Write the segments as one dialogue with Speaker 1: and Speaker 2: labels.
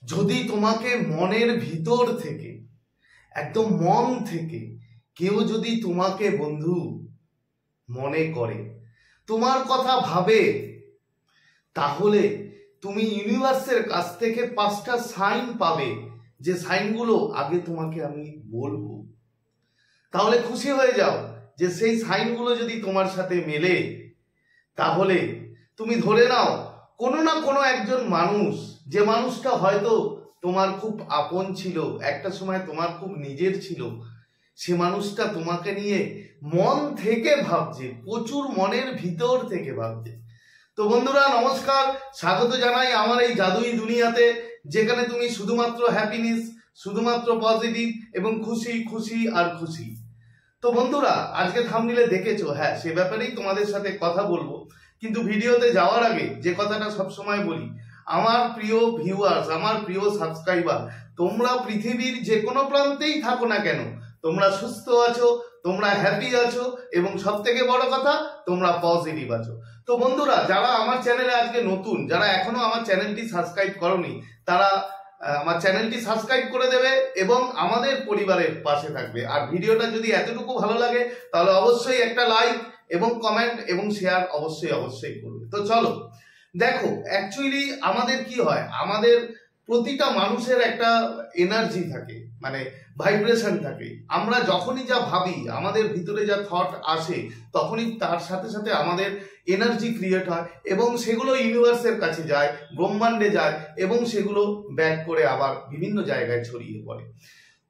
Speaker 1: যদি তোমাকে মনের ভিতর থেকে, একদম মন থেকে কেউ যদি তোমাকে বন্ধু মনে করে, তোমার কথা ভাবে, তাহলে তুমি ইউনিভার্সের কাছ থেকে 5টা সাইন পাবে, যে সাইনগুলো আগে তোমাকে আমি বলবো। তাহলে খুশি হয়ে যাও যে সেই সাইনগুলো যদি তোমার সাথে মেলে, তাহলে তুমি ধরে নাও কোনো না কোনো একজন মানুষ, যে মানুষটা হয়তো তোমার খুব আপন ছিল, একটা সময় তোমার খুব নিজের ছিল, সে মানুষটা তোমাকে নিয়ে মন থেকে ভাবছে, প্রচুর মনের ভিতর থেকে ভাবছে। তো বন্ধুরা নমস্কার, স্বাগত জানাই আমার এই জাদুই দুনিয়াতে, যেখানে তুমি শুধুমাত্র হ্যাপিনেস, শুধুমাত্র পজিটিভ এবং খুশি খুশি আর খুশি। তো বন্ধুরা আজকে থাম্বনেইলে দেখেছো, হ্যাঁ সে ব্যাপারেই তোমাদের সাথে কথা বলবো। কিন্তু ভিডিওতে যাওয়ার আগে যে কথাটা সবসময় বলি, আমার প্রিয় ভিউয়ার্স, আমার প্রিয় সাবস্ক্রাইবার, তোমরা পৃথিবীর যে কোনো প্রান্তেই থাকো না কেন, তোমরা সুস্থ আছো, তোমরা হ্যাপি আছো এবং সব থেকে বড় কথা তোমরা পজিটিভ আছো। তো বন্ধুরা যারা আমার চ্যানেলে আজকে নতুন, যারা এখনো আমার চ্যানেলটি সাবস্ক্রাইব করোনি, তারা আমার চ্যানেলটি সাবস্ক্রাইব করে দেবে এবং আমাদের পরিবারের পাশে থাকবে। আর ভিডিওটা যদি এতটুকু ভালো লাগে তাহলে অবশ্যই একটা লাইক এবং কমেন্ট এবং শেয়ার অবশ্যই করবে। তো চলো দেখো, অ্যাকচুয়ালি আমাদের কি হয়, আমাদের প্রতিটা মানুষের একটা এনার্জি থাকে, মানে ভাইব্রেশন থাকে। আমরা যখনই যা ভাবি, আমাদের ভিতরে যা থট আসে, তখনই তার সাথে সাথে আমাদের এনার্জি ক্রিয়েট হয় এবং সেগুলো ইউনিভার্সের কাছে যায়, ব্রহ্মাণ্ডে যায় এবং সেগুলো ব্যাক করে আবার বিভিন্ন জায়গায় ছড়িয়ে পড়ে।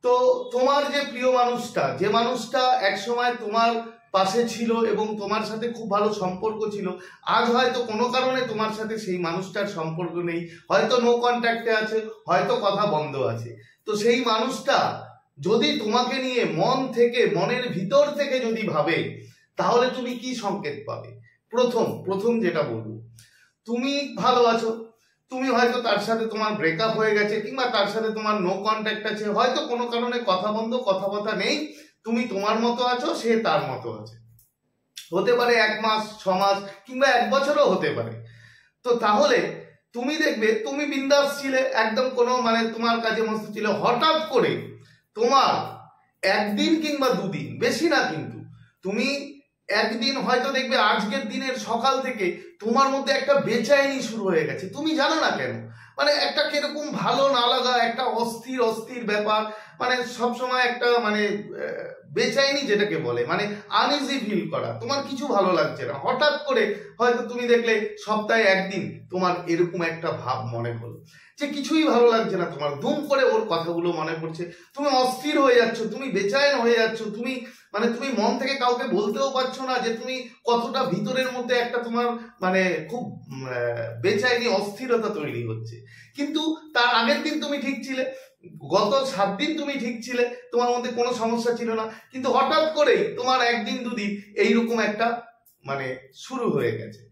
Speaker 1: তো তোমার যে প্রিয় মানুষটা, যে মানুষটা একসময় তোমার পাশে ছিল এবং তোমার সাথে খুব ভালো সম্পর্ক ছিল, আজ হয়তো কোনো কারণে তোমার সাথে সেই মানুষটার সম্পর্ক নেই, হয়তো নো কন্ট্যাক্টে আছে, হয়তো কথা বন্ধ আছে। তো সেই মানুষটা যদি তোমাকে নিয়ে মন থেকে, মনের ভিতর থেকে যদি ভাবে, তাহলে তুমি কি সংকেত পাবে? প্রথম যেটা বলবো, তুমি ভালো আছো, তুমি হয়তো তার সাথে তোমার ব্রেকআপ হয়ে গেছে, কিংবা তার সাথে তোমার নো কন্ট্যাক্ট আছে, হয়তো কোনো কারণে কথা বন্ধ, কথাবার্তা নেই, তুমি তোমার মতো আছো, সে তার মতো আছে। হতে পারে 1 মাস, 6 মাস কিংবা 1 বছরও হতে পারে। তো তাহলে তুমি দেখবে তুমি বিন্দাস ছিলে, একদম কোনো মানে তোমার কাজে মস্ত ছিল, হঠাৎ করে তোমার একদিন কিংবা 2 দিন, বেশি না কিন্তু, তুমি একদিন হয়তো দেখবে আজকের দিনের সকাল থেকে তোমার মধ্যে একটা বেচাইনি শুরু হয়ে গেছে, তুমি জানো না কেন। মানে একটা কিরকম ভালো না লাগা, একটা অস্থির ব্যাপার, মানে সবসময় একটা মানে বেচাইনি যেটাকে বলে, মানে আনইজি ফিল করা, তোমার কিছু ভালো লাগছে না। হঠাৎ করে হয়তো তুমি দেখলে সপ্তাহে একদিন তোমার এরকম একটা ভাব মনে হলো যে কিছুই ভালো লাগছে না তোমার, দুম করে ওর কথাগুলো মনে পড়ছে, তুমি অস্থির হয়ে যাচ্ছ, তুমি বেচাইন হয়ে যাচ্ছ, তুমি মানে তুমি মন থেকে কাউকে বলতেও পারছো না যে তুমি কতটা ভিতরের মধ্যে একটা তোমার মানে খুব বেচাইনি অস্থিরতা তৈরি হচ্ছে। কিন্তু তার আগের দিন তুমি ঠিক ছিলে, গত 7 দিন তুমি ঠিক ছিলে, তোমার মধ্যে কোনো সমস্যা ছিল না, কিন্তু হঠাৎ করেই তোমার 1 দিন 2 দিন এইরকম একটা মানে শুরু হয়ে গেছে।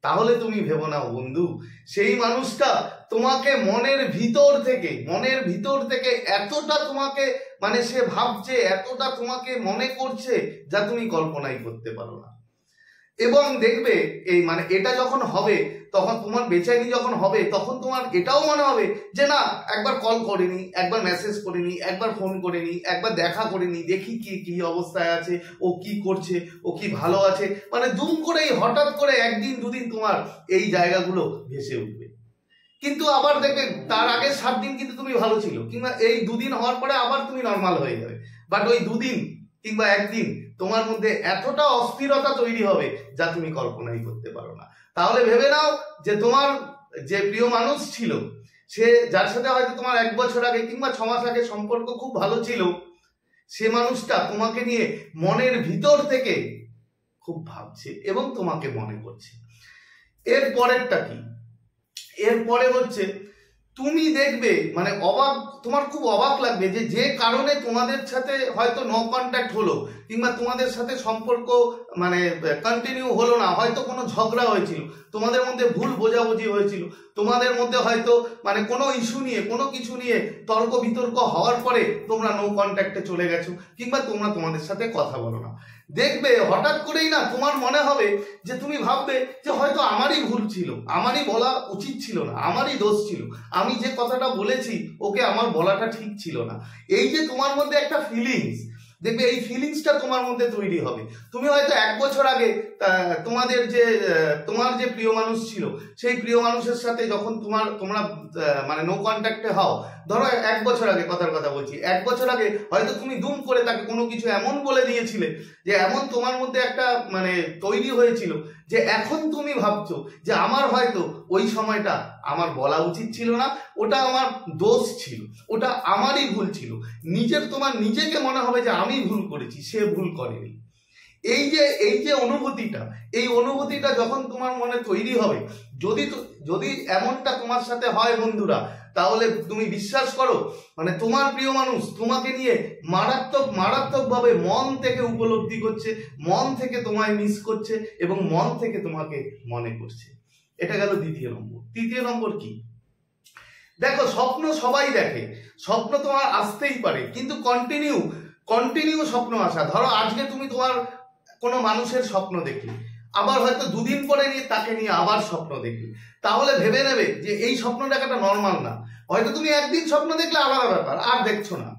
Speaker 1: তাহলে তুমি ভেবো না বন্ধু, সেই মানুষটা তোমাকে মনের ভিতর থেকে এতটা তোমাকে মানে সে ভাবছে, এতটা তোমাকে মনে করছে, যা তুমি কল্পনাই করতে পারো না। এবং দেখবে এই মানে এটা যখন হবে, তখন তোমার বেচাইনি যখন হবে, তখন তোমার এটাও মনে হবে যে না, একবার কল করিনি, একবার মেসেজ করিনি, একবার ফোন করিনি, একবার দেখা করিনি, দেখি কি অবস্থায় আছে, ও কি করছে, ও কি ভালো আছে, মানে দুম করেই হঠাৎ করে 1 দিন 2 দিন তোমার এই জায়গাগুলো ভেসে উঠবে। কিন্তু আবার দেখবে তার আগে 7 দিন কিন্তু তুমি ভালো ছিল, কিংবা এই 2 দিন হওয়ার পরে আবার তুমি নর্মাল হয়ে যাবে, বাট ওই 2 দিন কিংবা 1 দিন তোমার মধ্যে এতটা অস্থিরতা তৈরি হবে যা তুমি কল্পনাই করতে পারো না। তাহলে ভেবে নাও যে তোমার যে প্রিয় মানুষ ছিল, সে যার সাথে হয়তো তোমার 1 বছর আগে কিংবা 6 মাস আগে সম্পর্ক খুব ভালো ছিল, সে মানুষটা তোমাকে নিয়ে মনের ভিতর থেকে খুব ভাবছে এবং তোমাকে মনে করছে। এর পরেরটা কি? এরপরে হচ্ছে তুমি দেখবে মানে অবাক, তোমার খুব অবাক লাগবে যে কারণে তোমাদের সাথে হয়তো নো কন্ট্যাক্ট হলো, কিংবা তোমাদের সাথে সম্পর্ক মানে কন্টিনিউ হলো না, হয়তো কোনো ঝগড়া হয়েছিল, তোমাদের মধ্যে ভুল বোঝাবুঝি হয়েছিল, তোমাদের মধ্যে হয়তো মানে কোনো ইস্যু নিয়ে, কোনো কিছু নিয়ে তর্ক বিতর্ক হওয়ার পরে তোমরা নো কন্ট্যাক্টে চলে গেছো, কিংবা তোমরা তোমাদের সাথে কথা বলো না। দেখবে হঠাৎ করেই না তোমার মনে হবে যে তুমি ভাববে যে হয়তো আমারই ভুল ছিল, আমারই বলা উচিত ছিল না, আমারই দোষ ছিল, আমি যে কথাটা বলেছি ওকে আমার বলাটা ঠিক ছিল না। এই যে তোমার মধ্যে একটা ফিলিংস, দেখবে এই ফিলিংসটা তোমার মধ্যে তৈরি হবে। তুমি হয়তো 1 বছর আগে তোমার যে প্রিয় মানুষ ছিল সেই প্রিয় মানুষের সাথে যখন তোমরা মানে নো কন্ট্যাক্টে হও, ধরো 1 বছর আগে কথার কথা বলছি, 1 বছর আগে হয়তো তুমি দুম করে তাকে কোনো কিছু এমন বলে দিয়েছিলে যে এমন তোমার মধ্যে একটা মানে তৈরি হয়েছিল যে এখন তুমি ভাবছো যে আমার হয়তো ওই সময়টা আমার বলা উচিত ছিল না, ওটা আমার দোষ ছিল, ওটা আমারই ভুল ছিল। তোমার নিজেকে মনে হবে যে আমি ভুল করেছি, সে ভুল করেনি। এই যে অনুভূতিটা, এই অনুভূতিটা যখন তোমার মনে তৈরি হবে, যদি এমনটা তোমার সাথে হয় বন্ধুরা, তাহলে তুমি বিশ্বাস করো মানে তোমার প্রিয় মানুষ তোমাকে নিয়ে মারাত্মকভাবে মন থেকে উপলব্ধি করছে, মন থেকে তোমায় মিস করছে এবং মন থেকে তোমাকে মনে করছে। এটা গেল 2য় নম্বর। 3য় নম্বর কি? দেখো, স্বপ্ন সবাই দেখে, স্বপ্ন তোমার আসতেই পারে, কিন্তু কন্টিনিউ স্বপ্ন আসা। ধরো আজকে তুমি তোমার কোনো মানুষের স্বপ্ন দেখলে, আবার হয়তো 2 দিন পরে তাকে নিয়ে আবার স্বপ্ন দেখলে, তাহলে ভেবে নেবে যে এই স্বপ্ন দেখাটা নর্মাল না। হয়তো তুমি একদিন স্বপ্ন দেখলে আলাদা ব্যাপার, আর দেখছো না,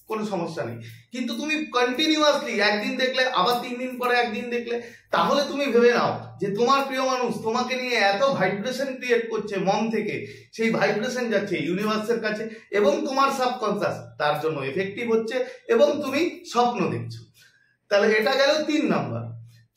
Speaker 1: কোনো সমস্যা নেই। কিন্তু তুমি কন্টিনিউয়াসলি একদিন দেখলে, আবার 3 দিন পরে একদিন দেখলে, তাহলে তুমি ভেবে নাও যে তোমার প্রিয় মানুষ তোমাকে নিয়ে এত ভাইব্রেশন ক্রিয়েট করছে মন থেকে, সেই ভাইব্রেশন যাচ্ছে ইউনিভার্সের কাছে এবং তোমার সাবকনসিয়াস তার জন্য এফেক্টিভ হচ্ছে এবং তুমি স্বপ্ন দেখছো। তাহলে এটা গেল 3 নাম্বার।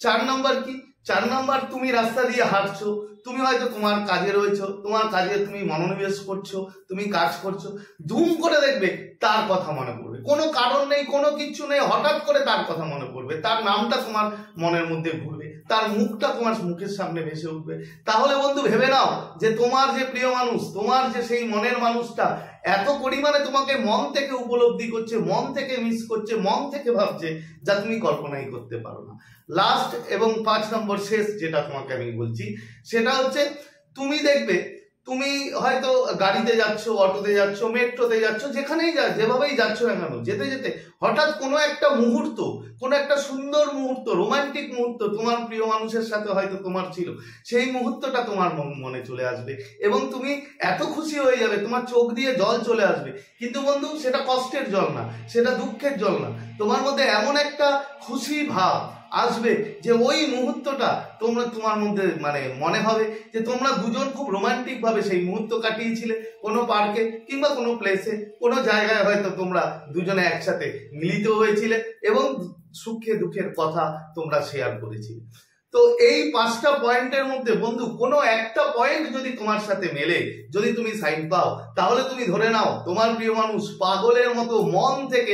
Speaker 1: 4 নাম্বার কি? 4 নাম্বার, তুমি রাস্তা দিয়ে হাঁটছো, তুমি হয়তো তোমার কাজে রয়েছো, তোমার কাজে তুমি মনোনিবেশ করছো, তুমি কাজ করছো, দুম করে দেখবে তার কথা মনে পড়বে, কোনো কারণ নেই, কোনো কিচ্ছু নেই, হঠাৎ করে তার কথা মনে পড়বে, তার নামটা তোমার মনের মধ্যে ঘুরবে, তার মুখটা তোমার মুখের সামনে ভেসে উঠবে। তাহলে বন্ধু ভেবে নাও যে তোমার যে প্রিয় মানুষ, তোমার যে সেই মনের মানুষটা এত পরিমাণে তোমাকে মন থেকে উপলব্ধি করছে, মন থেকে মিস করছে, মন থেকে ভাবছে, যা তুমি কল্পনাই করতে পারো না। লাস্ট এবং 5 নম্বর শেষ যেটা তোমাকে আমি বলছি, সেটা হচ্ছে তুমি দেখবে তুমি হয়তো গাড়িতে যাচ্ছ, অটোতে যাচ্ছ, মেট্রোতে যাচ্ছ, যেখানেই যেভাবেই যাচ্ছ না কেন, যেতে যেতে হঠাৎ কোনো একটা মুহূর্ত, কোনো একটা সুন্দর মুহূর্ত, রোমান্টিক মুহূর্ত তোমার প্রিয় মানুষের সাথে হয়তো তোমার ছিল, সেই মুহূর্তটা তোমার মনে চলে আসবে এবং তুমি এত খুশি হয়ে যাবে, তোমার চোখ দিয়ে জল চলে আসবে। কিন্তু বন্ধু, সেটা কষ্টের জল না, সেটা দুঃখের জল না, তোমার মধ্যে এমন একটা খুশি ভাব আসবে যে ওই মুহূর্তটা তোমার মধ্যে মানে মনে হবে যে তোমরা দুজন খুব রোমান্টিক ভাবে সেই মুহূর্ত কাটিয়েছিলে, কোনো পার্কে কিংবা কোনো প্লেসে, কোনো জায়গায় হয়তো তোমরা দুজনে একসাথে মিলিত হয়েছিলে এবং সুখে দুঃখের কথা তোমরা শেয়ার করেছিলে। তো এই 5টা পয়েন্টের মধ্যে বন্ধু কোনো একটা পয়েন্ট যদি তোমার সাথে মেলে, যদি তুমি সাইন পাও, তাহলে তুমি ধরে নাও তোমার প্রিয় মানুষ পাগলের মতো মন থেকে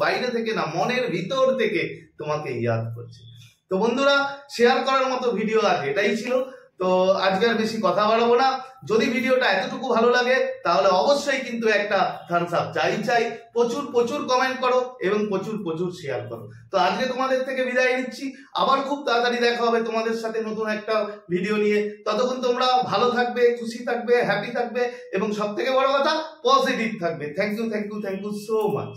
Speaker 1: বাইরে থেকে না, মনের ভিতর থেকে তোমাকে ইয়াদ করছে। তো বন্ধুরা, শেয়ার করার মতো ভিডিও আজ এটাই ছিল। তো আজকে আর বেশি কথা বাড়াবো না। যদি ভিডিওটা এতটুকু ভালো লাগে তাহলে অবশ্যই কিন্তু একটা থামস আপ চাই। প্রচুর কমেন্ট করো এবং প্রচুর শেয়ার করো। তো আজকে তোমাদের থেকে বিদায় নিচ্ছি, আবার খুব তাড়াতাড়ি দেখা হবে তোমাদের সাথে নতুন একটা ভিডিও নিয়ে। ততক্ষণ তোমরা ভালো থাকবে, খুশি থাকবে, হ্যাপি থাকবে এবং সব থেকে বড় কথা পজিটিভ থাকবে। Thank you so much.